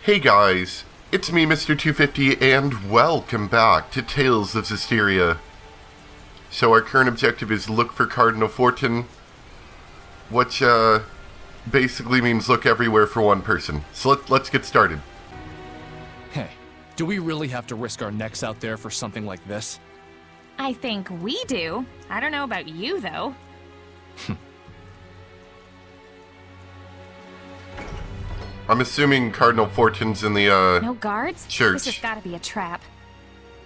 Hey guys, it's me Mr. 250 and welcome back to Tales of Zestiria. So our current objective is look for Cardinal Fortin, which basically means look everywhere for one person. So let's get started. Hey, do we really have to risk our necks out there for something like this? I think we do. I don't know about you, though. I'm assuming Cardinal Fortin's in the No guards? church. This has gotta be a trap.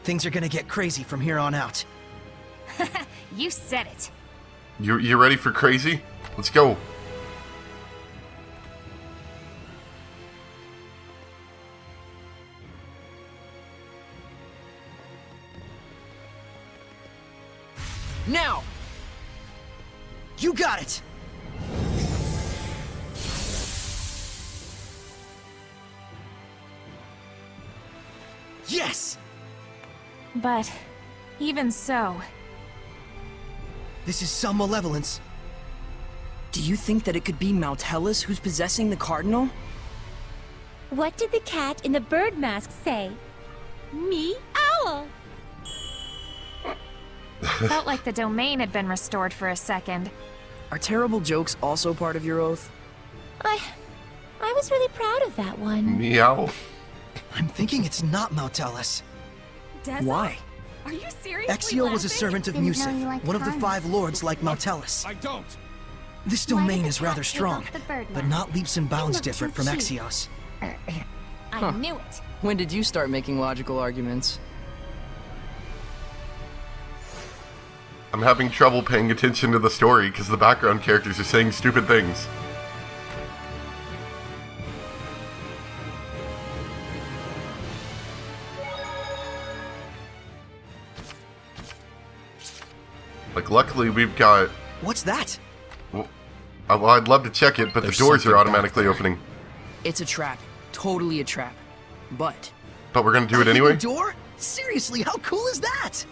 Things are gonna get crazy from here on out. You said it. You ready for crazy? Let's go. Now! You got it! Yes! But even so, This is some malevolence. Do you think that it could be Mount Hellas who's possessing the Cardinal? What did the cat in the bird mask say? Me, owl. felt like the domain had been restored for a second. Are terrible jokes also part of your oath? I was really proud of that one. Meow. I'm thinking it's not Mount Hellas. Deza? Why? Are you seriously Exio was a laughing? servant of Didn't know Musif, you liked one of the cardinals. 5 lords like Mount Hellas. I don't. This Why domain did the is cat rather take strong, off the bird but mask? not leaps and bounds looked different too from cheap. Exios. I knew it. When did you start making logical arguments? I'm having trouble paying attention to the story because the background characters are saying stupid things. Like, luckily we've got... What's that? Well, I'd love to check it, but There's the doors something are back automatically there. opening. It's a trap. Totally a trap. But But we're gonna do it A hidden anyway? door? Seriously, how cool is that?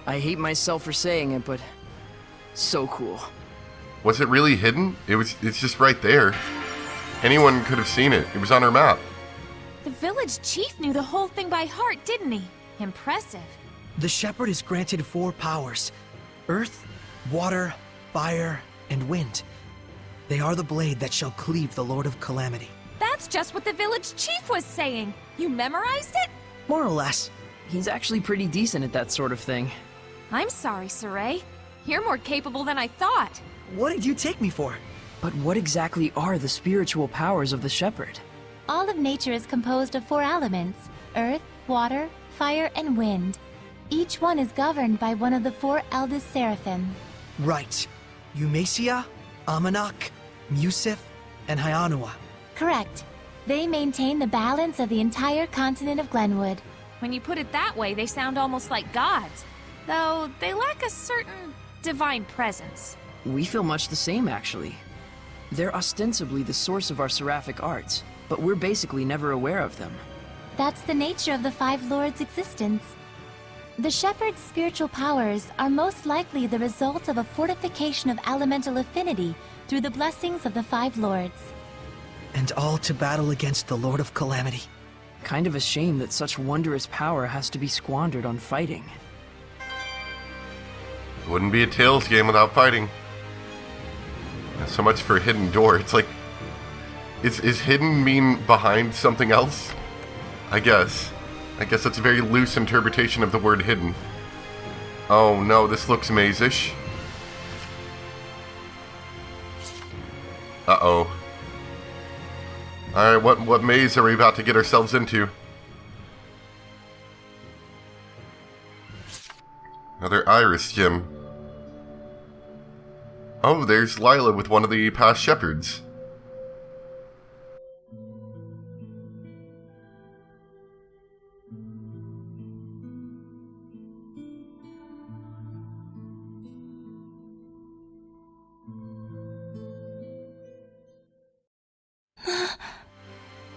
I hate myself for saying it, but so cool. Was it really hidden? It's just right there. Anyone could have seen it. It was on our map. The village chief knew the whole thing by heart, didn't he? Impressive. The shepherd is granted 4 powers: earth, water, fire, and wind. They are the blade that shall cleave the Lord of Calamity. That's just what the village chief was saying. You memorized it? More or less. He's actually pretty decent at that sort of thing. I'm sorry, Saray. You're more capable than I thought. What did you take me for? But what exactly are the spiritual powers of the shepherd? All of nature is composed of 4 elements: earth, water, fire, and wind. Each one is governed by one of the 4 eldest seraphim. Right. Eumacia, Amanak, Musif, and Hyanua. Correct. They maintain the balance of the entire continent of Glenwood. When you put it that way, they sound almost like gods. Though they lack a certain divine presence. We feel much the same, actually. They're ostensibly the source of our seraphic arts, but we're basically never aware of them. That's the nature of the 5 lords' existence. The shepherd's spiritual powers are most likely the result of a fortification of elemental affinity through the blessings of the 5 lords. And all to battle against the Lord of Calamity. Kind of a shame that such wondrous power has to be squandered on fighting. It wouldn't be a Tales game without fighting. So much for hidden door. It's like... Is hidden mean behind something else? I guess that's a very loose interpretation of the word hidden. Oh no, this looks maze-ish. Uh-oh. Alright, what maze are we about to get ourselves into? Another iris gem. Oh, there's Lila with one of the past shepherds.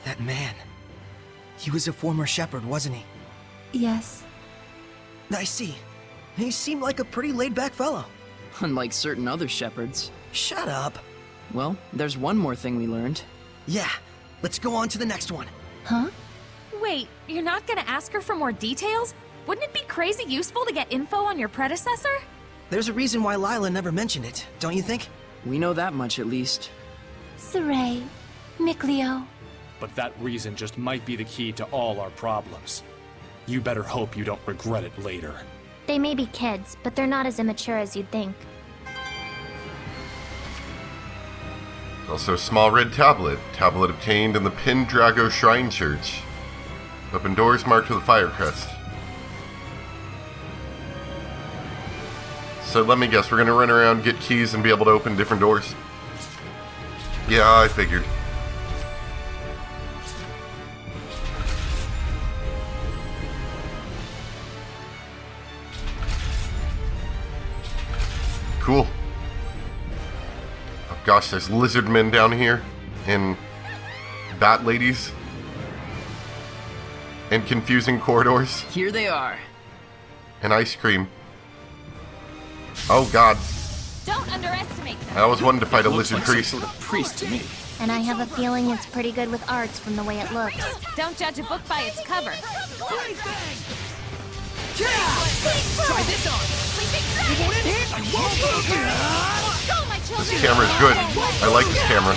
That man. He was a former shepherd, wasn't he? Yes. I see. He seemed like a pretty laid-back fellow. Unlike certain other shepherds. Shut up. Well, there's one more thing we learned. Yeah, let's go on to the next one. Huh? Wait, you're not gonna ask her for more details? Wouldn't it be crazy useful to get info on your predecessor? There's a reason why Lila never mentioned it, don't you think? We know that much at least. Saray, Mikleo. But that reason just might be the key to all our problems. You better hope you don't regret it later. They may be kids, but they're not as immature as you'd think. Also, small red tablet. Tablet obtained in the Pendrago Shrine Church. Open doors marked with a fire crest. So let me guess, we're gonna run around, get keys, and be able to open different doors? Yeah, I figured. Cool. Oh gosh, there's lizard men down here, and bat ladies, and confusing corridors, Here they are. and ice cream. Oh god, Don't underestimate them. I always wanted to fight a Looks lizard like some priest. sort of priest to me. And I have a feeling it's pretty good with arts from the way it looks. Don't judge a book by its cover. Try this on! Sleeping You dragon! won't hit! I won't Go, my children! This camera's good. I like this camera.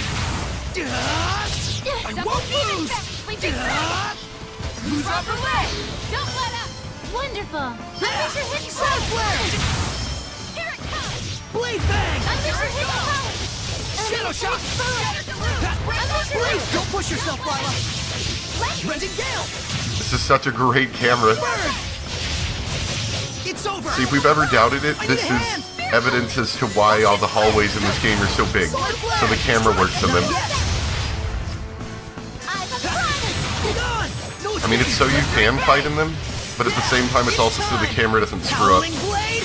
I Double won't demon lose! fast, sleeping dragon! Move out the way! Don't let up! Wonderful! Unleash your hidden Sword flare! Here it comes! Blade bang! Unleash your hidden power! Shadow shock! Blade! Don't push yourself, Lila! Rending Gale! This is such a great camera. Burn! It's over! See, if we've ever doubted it, this is evidence as to why all the hallways in this game are so big. So the camera works in them. Hold on! No I mean, it's so you can fight in them, but at the same time, it's also so the camera doesn't screw up. Howling Blade!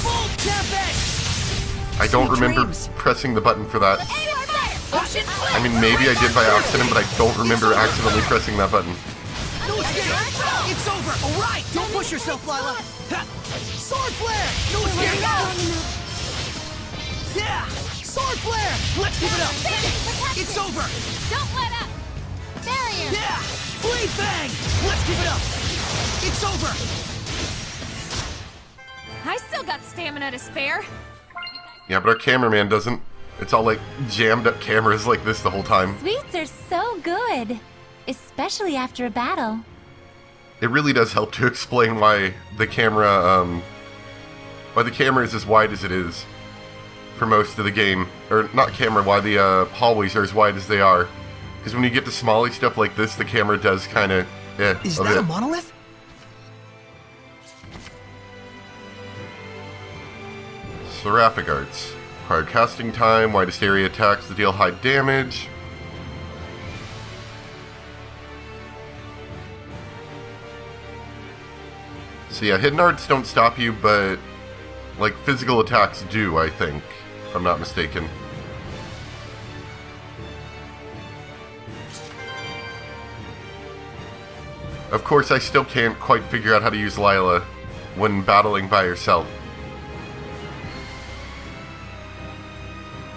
Full Tempest! I don't Sweet remember dreams. pressing the button for that. Ocean I mean, maybe I did by accident, but I don't remember accidentally pressing that button. No escape! It's over! Alright! Don't push yourself, Lila! Ha. Sword flare! No escape! Yeah! Sword flare! Let's give it up! It's over! Don't let up! Barrier! Yeah! Blade bang! Let's give it up! It's over! I still got stamina to spare. Yeah, but our cameraman doesn't. It's all like jammed up cameras like this the whole time. Sweets are so good, especially after a battle. It really does help to explain why the camera is as wide as it is for most of the game. Or not camera, why the hallways are as wide as they are. Because when you get to smally stuff like this, the camera does kind of Is a that a bit. monolith? Seraphic arts. Required casting time, widest area attacks that deal high damage. So yeah, hidden arts don't stop you, but like physical attacks do, I think, if I'm not mistaken. Of course, I still can't quite figure out how to use Lila when battling by herself.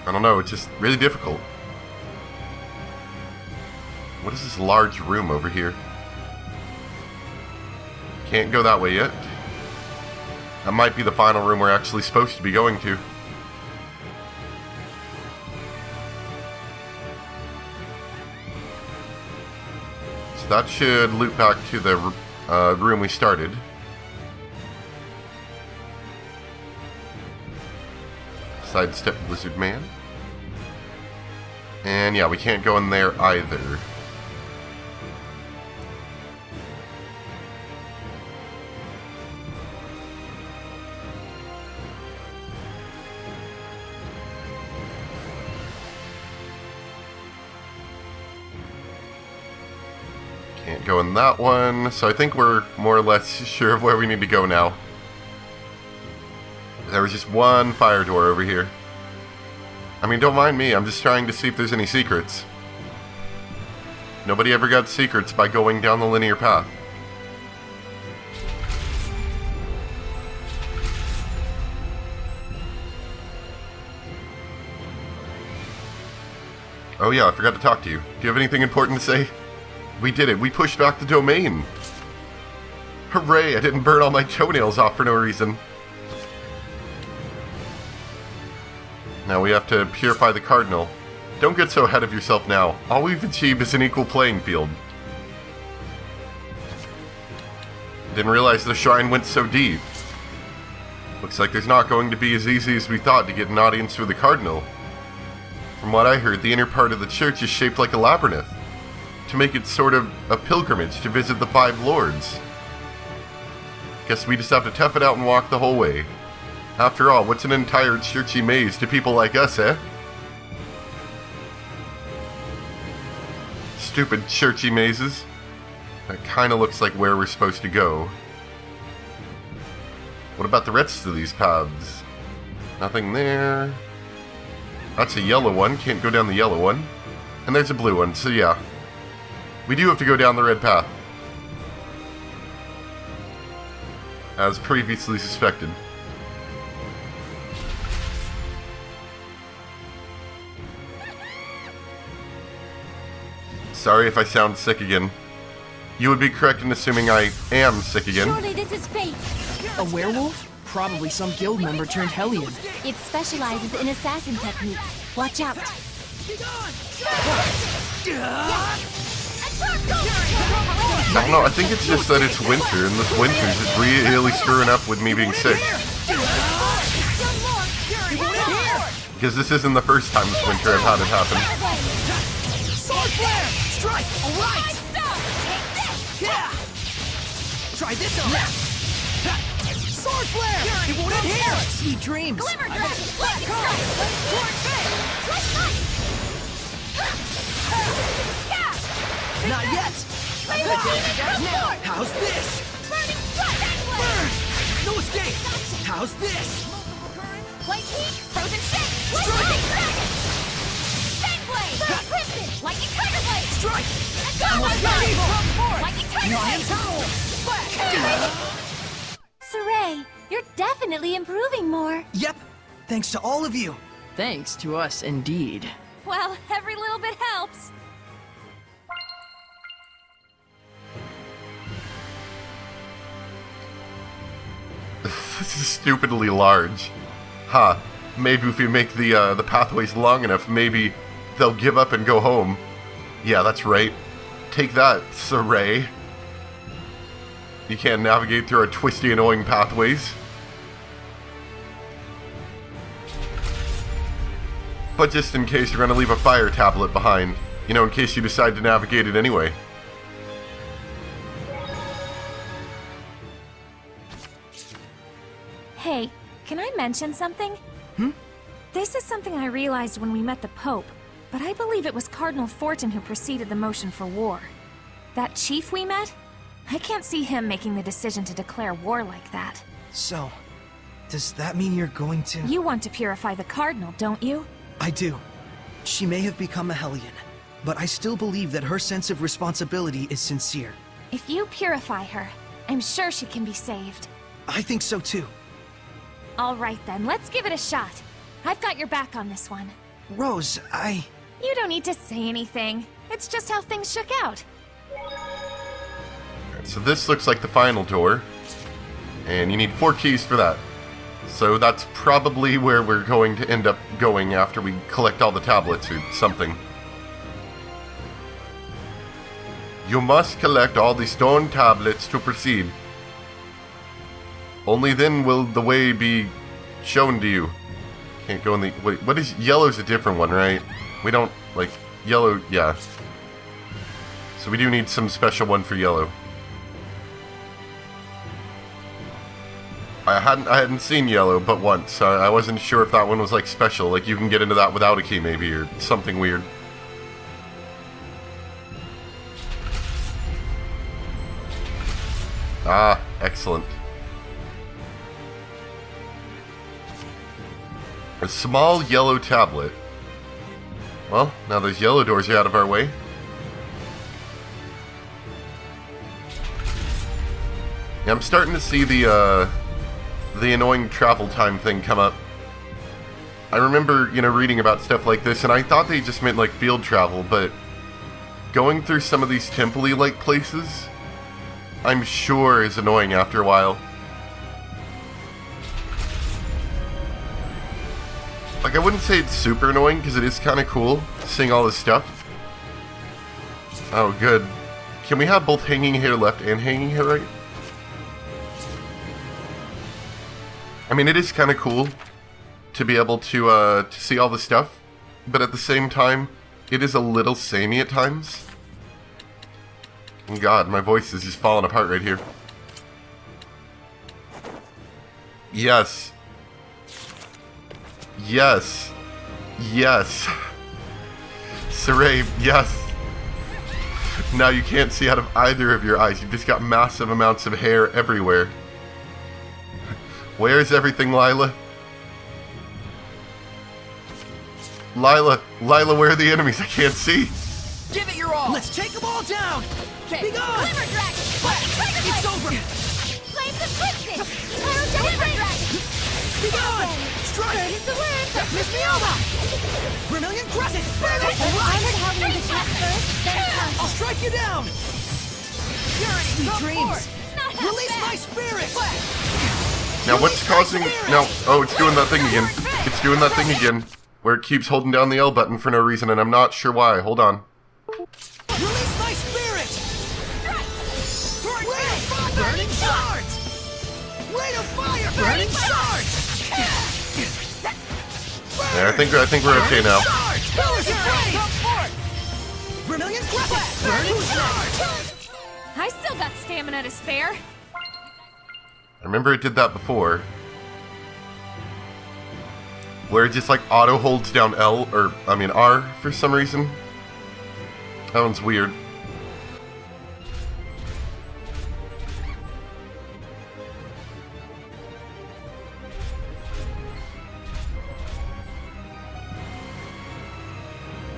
I don't know, it's just really difficult. What is this large room over here? Can't go that way yet. That might be the final room we're actually supposed to be going to. So that should loop back to the room we started. Sidestep Lizard Man. And yeah, we can't go in there either. Can't go in that one, so I think we're more or less sure of where we need to go now. There was just one fire door over here. I mean, don't mind me, I'm just trying to see if there's any secrets. Nobody ever got secrets by going down the linear path. Oh yeah, I forgot to talk to you. Do you have anything important to say? We did it. We pushed back the domain. Hooray, I didn't burn all my toenails off for no reason. Now we have to purify the Cardinal. Don't get so ahead of yourself now. All we've achieved is an equal playing field. Didn't realize the shrine went so deep. Looks like there's not going to be as easy as we thought to get an audience with the Cardinal. From what I heard, the inner part of the church is shaped like a labyrinth, to make it sort of a pilgrimage to visit the Five Lords. Guess we just have to tough it out and walk the whole way. After all, what's an entire churchy maze to people like us, eh? Stupid churchy mazes. That kinda looks like where we're supposed to go. What about the rest of these paths? Nothing there. That's a yellow one, can't go down the yellow one. And there's a blue one, so yeah. We do have to go down the red path. As previously suspected. Sorry if I sound sick again. You would be correct in assuming I am sick again. Surely this is fate. A werewolf? Probably some guild member turned Hellion. It specializes in assassin techniques. Watch out. I don't know, I think it's just that it's winter, and this winter's just really screwing up with me being sick. Because this isn't the first time this winter I've had it happen. Sword flare! Strike! Alright! Yeah! Try this on! Sword flare! It won't adhere! Sweet dreams! Glimmer Dragon! Lightning Strike! Sword Flare! Not yet! How's this? Burning Strike! Burn! No escape! How's this? White Heat! Frozen Shake! Lightning Dragon! Fangblade! Burning Crimson! Lightning Tiger Blade! Strike! Almost ready! Lightning Tiger Blade! Saray, you're definitely improving more. Yep, thanks to all of you. Thanks to us, indeed. Well, every little bit helps. This is stupidly large. Ha, maybe if we make the pathways long enough, maybe they'll give up and go home. Yeah, that's right. Take that, Saray. You can't navigate through our twisty, annoying pathways. But just in case, you're going to leave a fire tablet behind. You know, in case you decide to navigate it anyway. Hey, can I mention something? This is something I realized when we met the Pope, but I believe it was Cardinal Fortin who preceded the motion for war. That chief we met? I can't see him making the decision to declare war like that. So, does that mean you're going to... You want to purify the Cardinal, don't you? I do. She may have become a Hellion, but I still believe that her sense of responsibility is sincere. If you purify her, I'm sure she can be saved. I think so too. All right then, let's give it a shot. I've got your back on this one. Rose, You don't need to say anything. It's just how things shook out. So this looks like the final door. And you need 4 keys for that. So that's probably where we're going to end up going after we collect all the tablets or something. You must collect all the stone tablets to proceed. Only then will the way be shown to you. Can't go in the... Wait, what is... Yellow's a different one, right? We don't... Like, yellow... Yeah. So we do need some special one for yellow. I hadn't seen yellow but once, so I wasn't sure if that one was like special, like you can get into that without a key maybe, or something weird. Ah, excellent. A small yellow tablet. Well, now those yellow doors are out of our way. Yeah, I'm starting to see the annoying travel time thing come up. I remember, reading about stuff like this, and I thought they just meant, like, field travel, but going through some of these temple-y like places, I'm sure is annoying after a while. Like, I wouldn't say it's super annoying, because it is kind of cool, seeing all this stuff. Oh, good. Can we have both hanging hair left and hanging hair right? I mean, it is kind of cool to be able to see all the stuff, but at the same time, it is a little samey at times. God, my voice is just falling apart right here. Yes. Yes. Yes. Saray, yes. Now you can't see out of either of your eyes. You've just got massive amounts of hair everywhere. Where is everything, Lila? Lila, where are the enemies? I can't see. Give it your all! Let's take them all down! Be gone! Glimmer Dragon! It's over! Flames of Crimson! Glimmer Dragon! Be gone! Strike! Bird is the word! Don't miss me over! Vermilion Crescent! Burn it! I would help you attack first, then come. I'll strike you down! Sweet dreams! Release my spirit! Now what's causing... No, oh, it's doing that thing again. It's doing that thing again. Where it keeps holding down the L button for no reason, and I'm not sure why. Hold on. Release my spirit! Burning shards! Rate of fire! Burning shards! Yeah, I think we're okay now. Pillars of flame! Vermilion Crescent! Burning shards! I still got stamina to spare. I remember it did that before. Where it just like auto holds down L, or I mean R for some reason. That one's weird.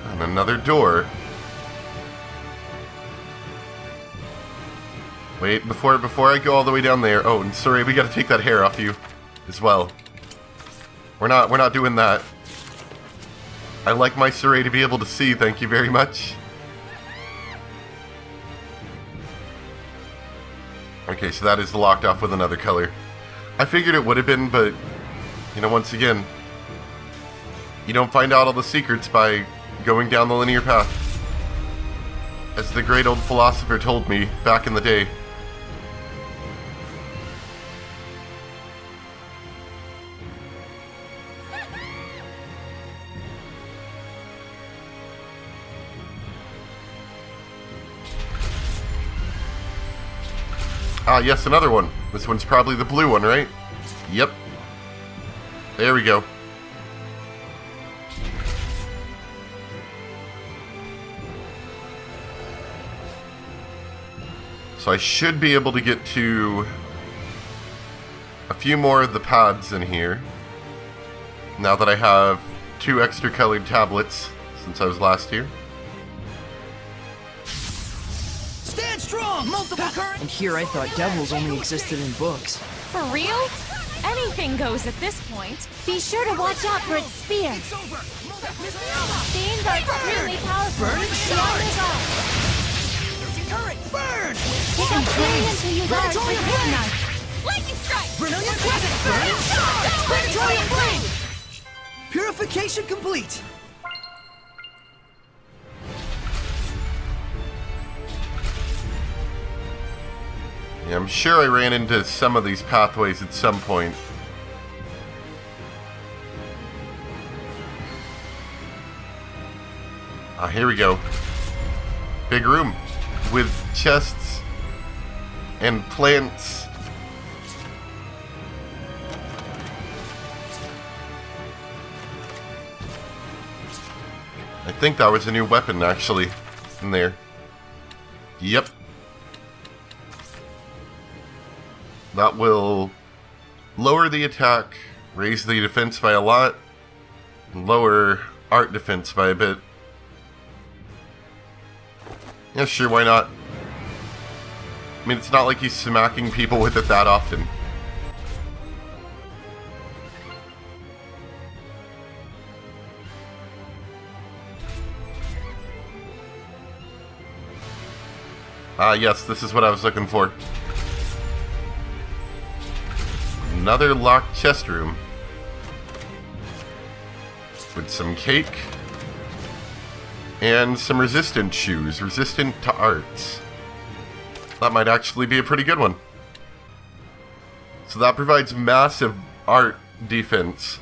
And another door. Wait, before I go all the way down there. Oh, and sorry, we gotta take that hair off you as well. We're not doing that. I like my Saray to be able to see, thank you very much. Okay, so that is locked off with another color. I figured it would have been, but, you know, once again, you don't find out all the secrets by going down the linear path. As the great old philosopher told me back in the day. Ah, yes, another one. This one's probably the blue one, right? Yep. There we go. So I should be able to get to a few more of the pads in here. Now that I have 2 extra colored tablets since I was last here. Stand strong! Multiple current! And here I thought devils only existed in books. For real? Anything goes at this point. Be sure to watch out for its spear. It's over! Miss me over! Fiends are extremely powerful. Burning Beyond us all. Surging current! Burn! Take a brilliant to use ours with Predatory hidden flame! arts. Lightning Strike! Vermilion Crescent! Burning shot! That's predatory flame! Purification complete! Yeah, I'm sure I ran into some of these pathways at some point. Ah, here we go. Big room with chests and plants. I think that was a new weapon actually in there. Yep. That will lower the attack, raise the defense by a lot, and lower art defense by a bit. Yeah, sure, why not? I mean, it's not like he's smacking people with it that often. Ah, yes, this is what I was looking for. Another locked chest room. With some cake. And some resistant shoes. Resistant to arts. That might actually be a pretty good one. So that provides massive art defense.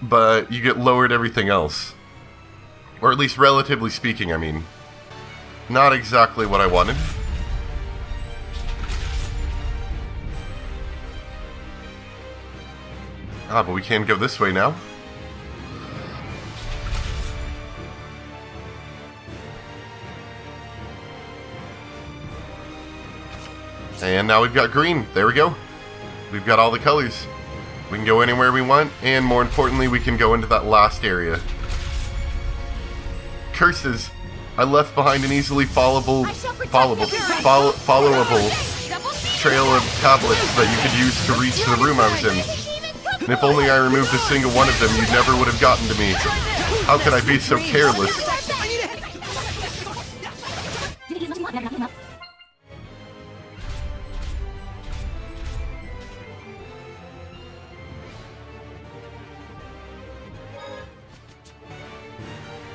But you get lowered everything else. Or at least relatively speaking, I mean. Not exactly what I wanted. Ah, but we can go this way now. And now we've got green. There we go. We've got all the colors. We can go anywhere we want, and more importantly, we can go into that last area. Curses. I left behind an easily followable trail of tablets that you could use to reach the room I was in. And if only I removed a single one of them, you never would have gotten to me. How could I be so careless?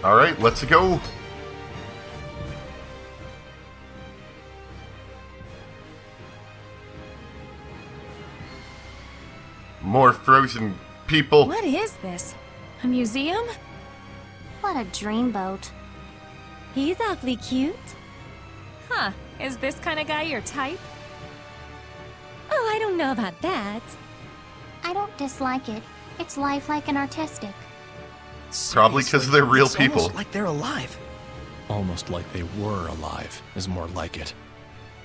Alright, let's go. More frozen people. What is this? A museum? What a dreamboat. He's awfully cute. Huh. Is this kind of guy your type? Oh, I don't know about that. I don't dislike it. It's lifelike and artistic. Probably because they're real It's people. almost like they're alive. Almost like they were alive is more like it.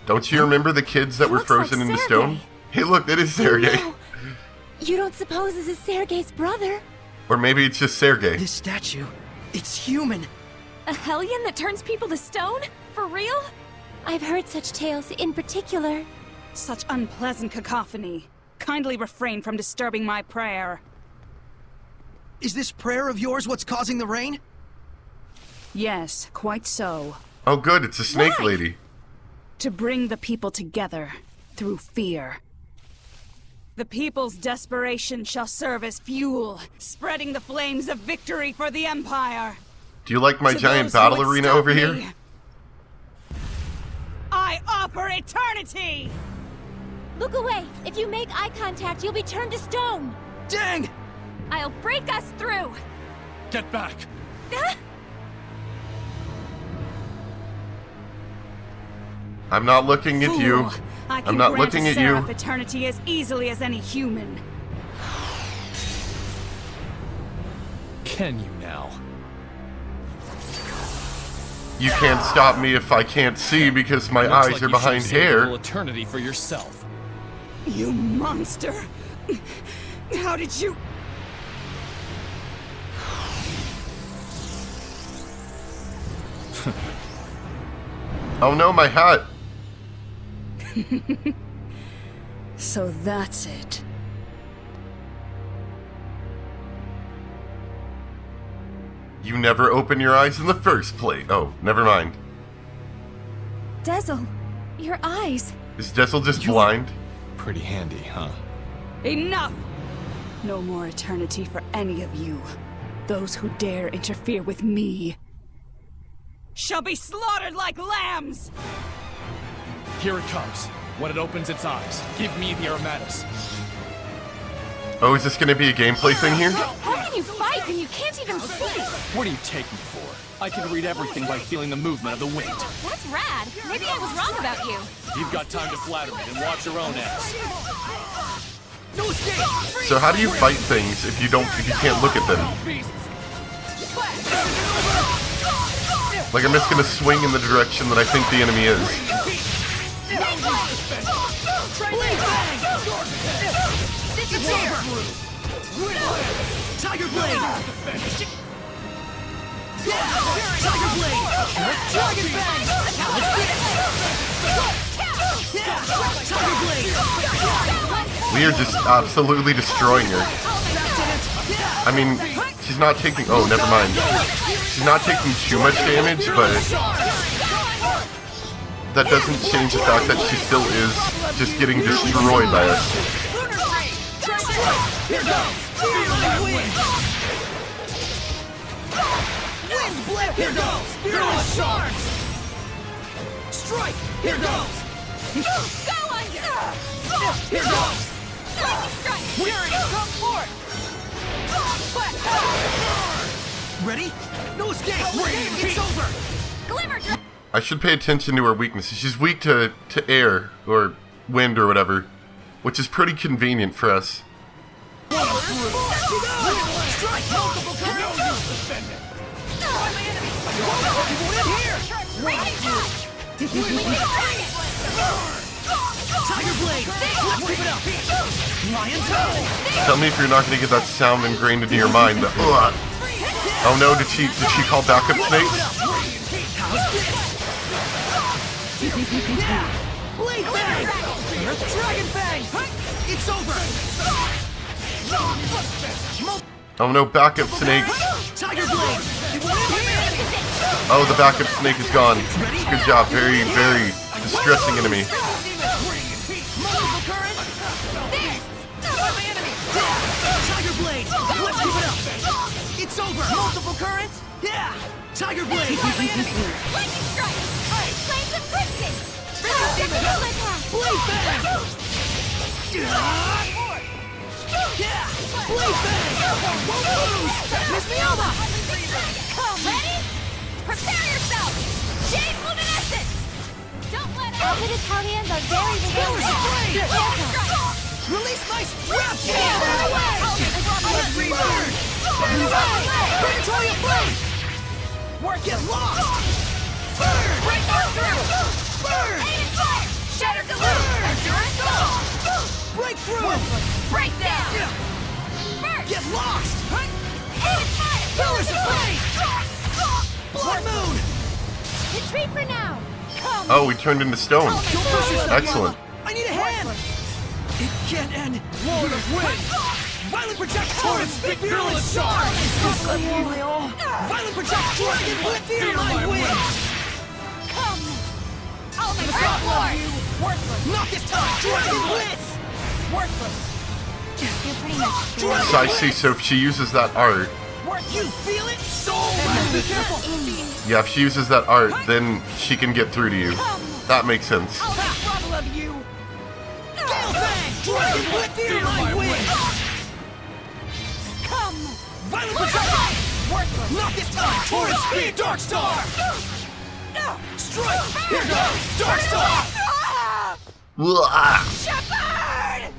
Don't you remember the kids that were looks like frozen into Sergei. stone? Hey look, that is Sergei. No. You don't suppose this is Sergei's brother? Or maybe it's just Sergei. This statue, it's human. A hellion that turns people to stone? For real? I've heard such tales in particular. Such unpleasant cacophony. Kindly refrain from disturbing my prayer. Is this prayer of yours what's causing the rain? Yes, quite so. Oh good, it's a snake Why? lady. To bring the people together through fear. The people's desperation shall serve as fuel, spreading the flames of victory for the Empire. Do you like my To giant those who battle would arena stop over here? me, I offer eternity! Look away! If you make eye contact, you'll be turned to stone! Dang! I'll break us through! Get back! I'm not looking at you. Fool. I can I'm not grant looking a at you. seraph eternity as easily as any human. Can you now? You can't stop me if I can't see because my Looks eyes like are you behind should've saved a little hair. eternity for yourself. You monster! How did you... Oh no, my hat. So that's it. You never open your eyes in the first place. Oh, never mind. Dezel, your eyes. Is Dessel just blind? Pretty handy, huh? Enough! No more eternity for any of you. Those who dare interfere with me shall be slaughtered like lambs! Here it comes. When it opens its eyes, give me the Armatus. Oh, is this gonna be a gameplay thing here? How can you fight when you can't even see? What do you take me for? I can read everything by feeling the movement of the wind. That's rad. Maybe I was wrong about you. You've got time to flatter me and watch your own ass. So how do you fight things if you can't look at them? Like I'm just gonna swing in the direction that I think the enemy is. Tiger Blade! Tiger Blade! Dragon Bang! Tiger Blade! We are just absolutely destroying her. I mean, she's not taking... Oh, never mind. She's not taking too much damage, but... that doesn't change the fact that she still is just getting destroyed by us. Here goes! Feel my wind! Wind blip! Here goes! Fearless shards! Strike! Here goes! Go under! Here goes! Lightning strike! Fury, come forth! Ready? No escape! It's over! Glimmer drop! I should pay attention to her weaknesses. She's weak to air, or wind, or whatever, which is pretty convenient for us. Strike! Multiple currents! Tiger Blade! Let's keep it up! Lion Tail! Tell me if you're not going to get that sound ingrained into your mind. That, ugh. Oh no, did she call backup snakes? Blade Fang! Earth Dragon Fang! It's over! Oh no, backup snakes. Tiger Blade! Oh, the backup snake is gone. Good job. Very, very distressing enemy. Multiple currents! Tiger Blade! Let's keep it up! It's over! Multiple currents? Yeah! Tiger Blade! Lightning strike! Flames of crimson! Blade Fang! Yeah! Blade Fang! Won't lose! Miss me over! Ready? Prepare yourself! Jade Luminescence! Don't let out! Alpidus Hellions are very Killers resistant. afraid! Release my wrap shield! Burn! Predatory Blade! Get lost! Burn! Break through! Burn! Aim and fire! Shatter the loop! Endurance all! Breakthrough! Break down! Burst! Get lost! Aim and fire! Killers afraid! Blood Moon! Retreat for now! Come! Oh, we turned into stone. Don't push yourself, Excellent. Lila. I need a hand! It can't end! Lord of Wind! Violent project torrents! Fearless shards! Violent project dragon! Feel my wings! Come! I'll make Assault war! Worthless! Not this time! Dragon Blitz! Worthless! You're pretty much So I see, so if she uses that art, You feel it? Soul! Be careful! yeah, if she uses that art, then she can get through to you. That makes sense. I'll have trouble of you! Gale Fang! Dragon Blitz! Feel my wings! Come! Violent project! Worthless! Not this time! Torrent Speed! Dark Star! Strike! Here goes! Dark Star! Ugh. Shepard!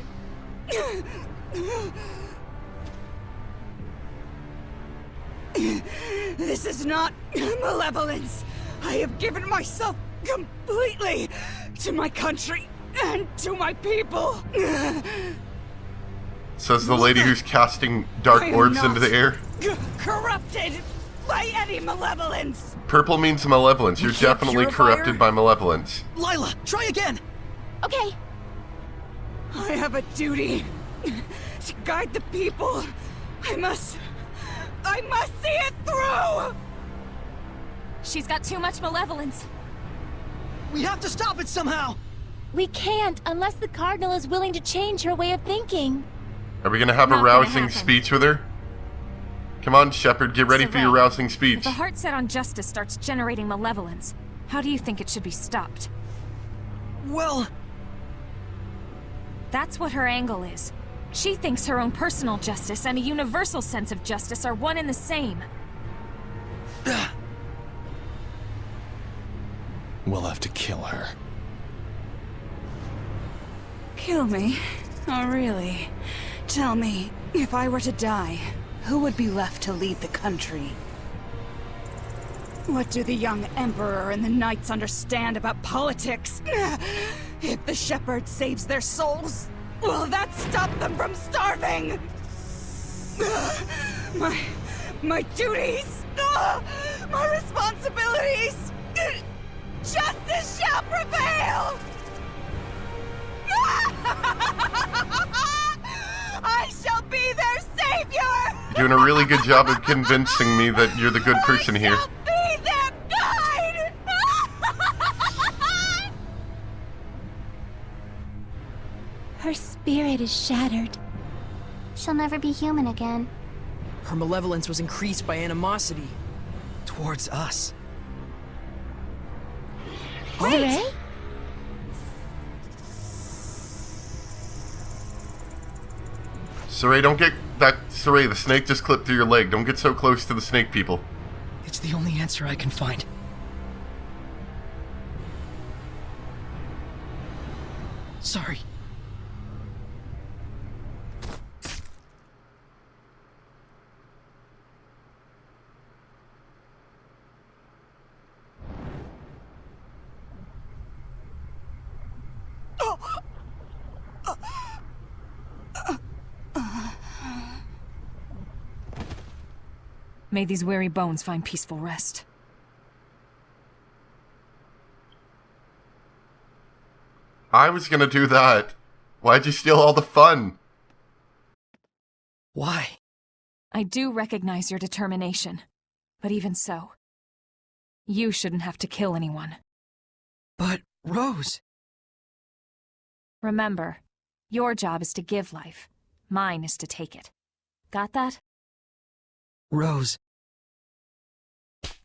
This is not malevolence. I have given myself completely to my country and to my people. Says the lady who's casting dark I am orbs not into the air. Corrupted by any malevolence. Purple means malevolence. You're can't definitely purify her? corrupted by malevolence. Lila, try again! Okay, I have a duty to guide the people. I must see it through! She's got too much malevolence. We have to stop it somehow! we can't unless the Cardinal is willing to change her way of thinking. Are we gonna have a Not gonna rousing happen. speech with her? Come on, Shepard, get ready for your Sorrel, rousing speech. If a heart set on justice starts generating malevolence, how do you think it should be stopped? Well, That's what her angle is. She thinks her own personal justice and a universal sense of justice are one and the same. We'll have to kill her. Kill me? Oh, really? Tell me, if I were to die, who would be left to lead the country? What do the young Emperor and the Knights understand about politics? If the Shepherd saves their souls, will that stop them from starving? My duties, my responsibilities, justice shall prevail! I shall be their savior! You're doing a really good job of convincing me that you're the good person here. I shall be their guide! Her spirit is shattered. She'll never be human again. Her malevolence was increased by animosity. Towards us. Saray? Saray, don't get that. Saray, the snake just clipped through your leg. Don't get so close to the snake people. It's the only answer I can find. Sorry. May these weary bones find peaceful rest. I was gonna do that. Why'd you steal all the fun? Why? I do recognize your determination, but even so, you shouldn't have to kill anyone. But, Rose... Remember, your job is to give life. Mine is to take it. Got that? Rose...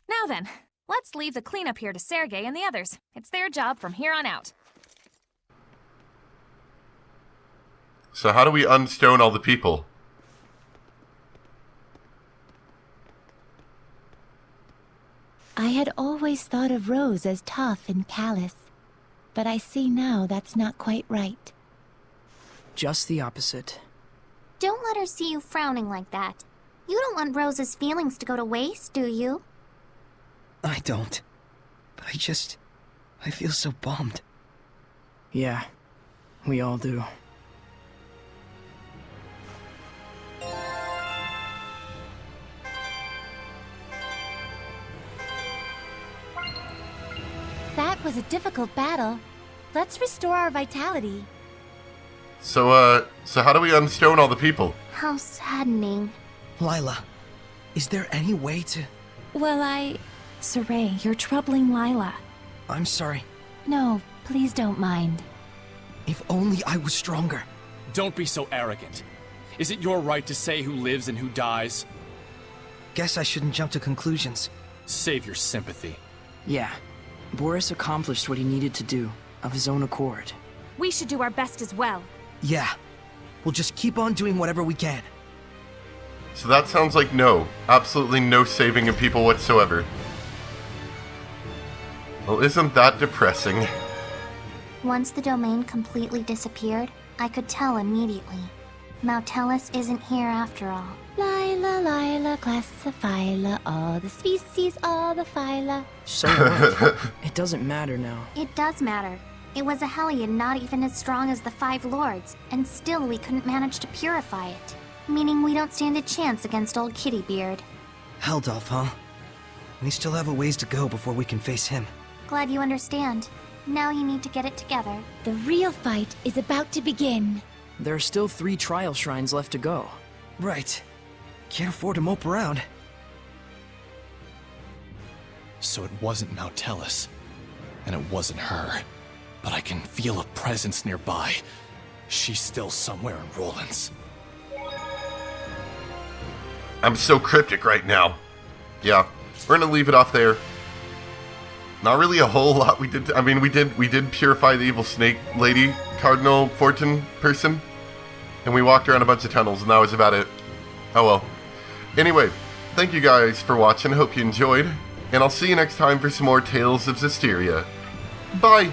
Now then, let's leave the cleanup here to Sergei and the others. It's their job from here on out. So how do we unstone all the people? I had always thought of Rose as tough and callous, but I see now that's not quite right. Just the opposite. Don't let her see you frowning like that. You don't want Rose's feelings to go to waste, do you? I don't. But I feel so bummed. Yeah, we all do. That was a difficult battle. Let's restore our vitality. So how do we unstone all the people? How saddening. Lila, is there any way to... Well, Saray, you're troubling Lila. I'm sorry. No, please don't mind. If only I was stronger. Don't be so arrogant. Is it your right to say who lives and who dies? Guess I shouldn't jump to conclusions. Save your sympathy. Yeah, Boris accomplished what he needed to do, of his own accord. We should do our best as well. Yeah. We'll just keep on doing whatever we can. So that sounds like no. Absolutely no saving of people whatsoever. Well, isn't that depressing? Once the domain completely disappeared, I could tell immediately. Mautellus isn't here after all. Lila, Lila, classifila, all the species, all the phyla. So what? It doesn't matter now. It does matter. It was a Hellion not even as strong as the Five Lords, and still we couldn't manage to purify it. Meaning we don't stand a chance against old Kittybeard. Heldolf, huh? We still have a ways to go before we can face him. Glad you understand. Now you need to get it together. The real fight is about to begin. There are still 3 trial shrines left to go. Right. Can't afford to mope around. So it wasn't Mautellus, and it wasn't her. But I can feel a presence nearby. She's still somewhere in Roland's. I'm so cryptic right now. Yeah, we're gonna leave it off there. Not really a whole lot we did. I mean, we did purify the evil snake lady, Cardinal Fortin person, and we walked around a bunch of tunnels, and that was about it. Oh well. Anyway, thank you guys for watching. Hope you enjoyed, and I'll see you next time for some more Tales of Zestiria. Bye.